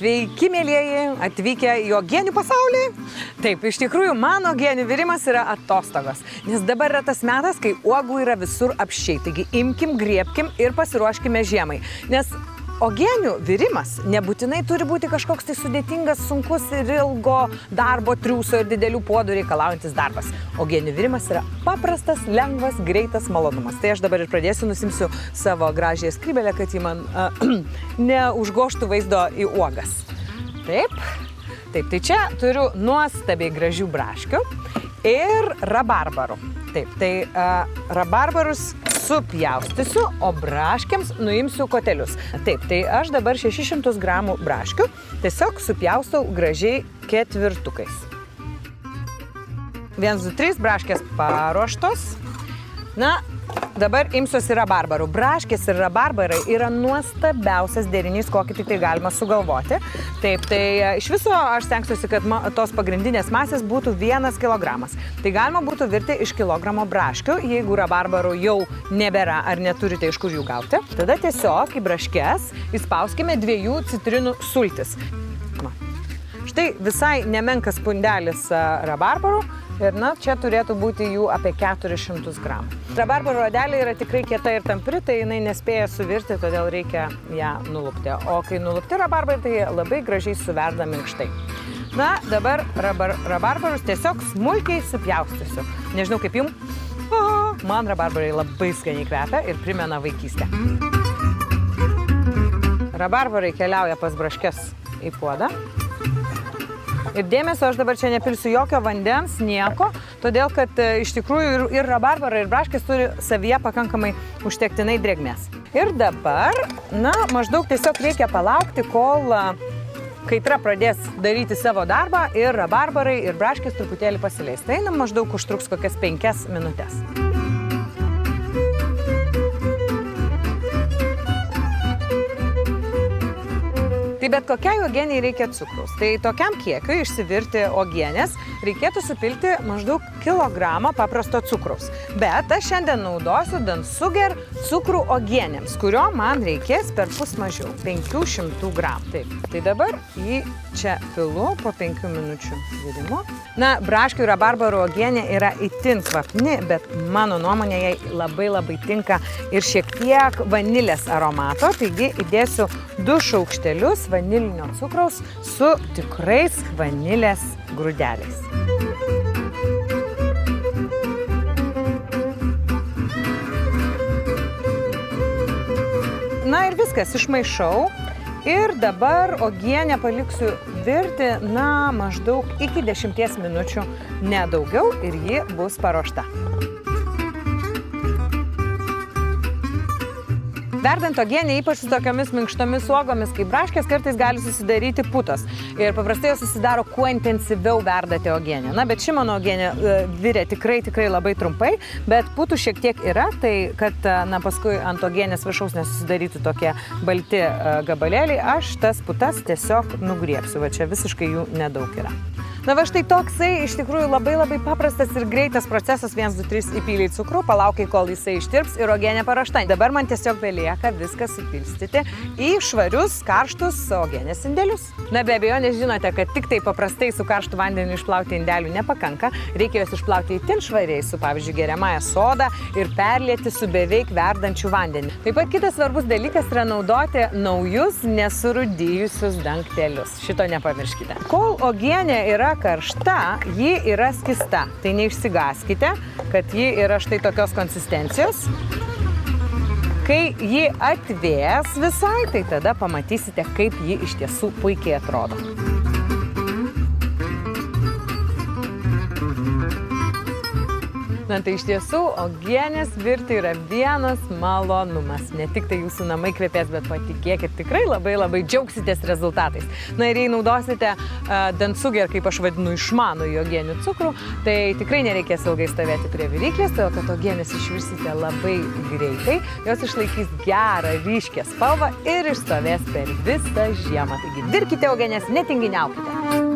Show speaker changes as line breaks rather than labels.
Sveiki, mėlyjeji, atvykę į uogienių pasaulį. Taip, iš tikrųjų, mano uogienių virimas yra atostogos, nes dabar yra tas metas, kai uogų yra visur apsčiai. Taigi imkim, griebkim ir pasiruoškime žiemai, nes uogienių virimas nebūtinai turi būti kažkoks tai sudėtingas, sunkus ir ilgo darbo, triūso ir didelių puodų reikalaujantis darbas. Uogienių virimas yra paprastas, lengvas, greitas malonumas. Tai aš dabar ir pradėsiu, nusimsiu savo gražiąją skrybelę, kad ji man neužgoštų vaizdo į uogas. Taip, tai čia turiu nuostabiai gražių braškių ir rabarbarų. Taip, tai rabarbarus supjaustysiu, o braškiams nuimsiu kotelius. Taip, tai aš dabar 600 gramų braškių tiesiog supjaustau gražiai ketvirtukais. 1, 2, 3 braškės paruoštos. Na, dabar imsiuosi rabarbarų. Braškės ir rabarbarai yra nuostabiausias derinys, kokį tik tai galima sugalvoti. Taip, tai iš viso aš stengsiuosi, kad tos pagrindinės masės būtų 1 kilogramas. Tai galima būtų virti iš kilogramo braškių, jeigu rabarbarų jau nebėra ar neturite iš kur jų gauti. Tada tiesiog į braškes įspauskime 2 citrinų sultis. Štai visai nemenkas pundelis rabarbarų. Ir čia turėtų būti jų apie 400 gramų. Rabarbarų odelė yra tikrai kieta ir tampri, tai jinai nespėja suvirti, todėl reikia ją nulupti. O kai nulupti rabarbarai, tai labai gražiai suverda minkštai. Na, dabar rabarbarus tiesiog smulkiai supjaustysiu. Nežinau kaip jums, man rabarbarai labai skaniai kvepia ir primena vaikystę. Rabarbarai keliauja pas braškes į puodą. Ir dėmesio, aš dabar čia nepilsiu jokio vandens, nieko, todėl kad iš tikrųjų ir rabarbarai, ir braškės turi savyje pakankamai užtektinai drėgmės. Ir dabar, maždaug tiesiog reikia palaukti, kol kaitra pradės daryti savo darbą ir rabarbarai, ir braškės truputėlį pasileis. Tai maždaug užtruks kokias 5 minutės. Tai bet kokiai uogieniai reikia cukraus. Tai tokiam kiekiui išsivirti uogienės reikėtų supilti maždaug kilogramą paprasto cukraus. Bet aš šiandien naudosiu Dansuger cukrų uogienėms, kurio man reikės perpus mažiau, 500 gramų. Taip, tai dabar jį čia pilu po 5 minučių virimo. Na, braškių ir rabarbarų uogienė yra itin kvapni, bet mano nuomonė jai labai tinka ir šiek tiek vanilės aromato. Taigi įdėsiu 2 šaukštelius vanilinio cukraus su tikrais vanilės grūdeliais. Na ir viskas, išmaišau. Ir dabar uogienę paliksiu virti, maždaug iki 10 minučių, ne daugiau, ir ji bus paruošta. Verdant uogienę, ypač su tokiamis minkštomis uogomis kaip braškės, kartais gali susidaryti putos. Ir paprastai jos susidaro, kuo intensyviau verdate uogienę. Na, bet ši mano uogienė virė tikrai labai trumpai, bet putų šiek tiek yra, tai kad paskui ant uogienės viršaus nesusidarytų tokie balti gabalėliai, aš tas putas tiesiog nugriebsiu. Va čia visiškai jų nedaug yra. Na va štai toksai iš tikrųjų labai paprastas ir greitas procesas. 1, 2, 3 įpyliai cukrų, palaukai, kol jisai ištirps ir uogienė paruošta. Dabar man tiesiog belieka viską supilstyti į švarius, karštus uogienės indelius. Na be abejo, žinote, kad tik tai paprastai su karštu vandeniu išplauti indelių nepakanka. Reikia juos išplauti itin švariai su, pavyzdžiui, geriamąja soda ir perlieti su beveik verdančiu vandeniu. Taip pat kitas svarbus dalykas yra naudoti naujus nesurūdijusius dangtelius. Šito nepamirškite. Kol uogienė yra karšta, ji yra skista. Tai neišsigąskite, kad ji yra štai tokios konsistencijos. Kai ji atvės visai, tai tada pamatysite, kaip ji iš tiesų puikiai atrodo. Na tai iš tiesų, uogienės virti yra vienas malonumas. Ne tik tai jūsų namai kvepės, bet patikėkit, tikrai labai džiaugsitės rezultatais. Na ir jei naudosite Dansuger, kaip aš vadinu, išmanų uogienių cukrų, tai tikrai nereikės ilgai stovėti prie viryklės, todėl kad uogienės išvirsite labai greitai. Jos išlaikys gerą, ryškę spalvą ir išstovės per visą žiemą. Taigi virkite uogienės, netinginiaukite.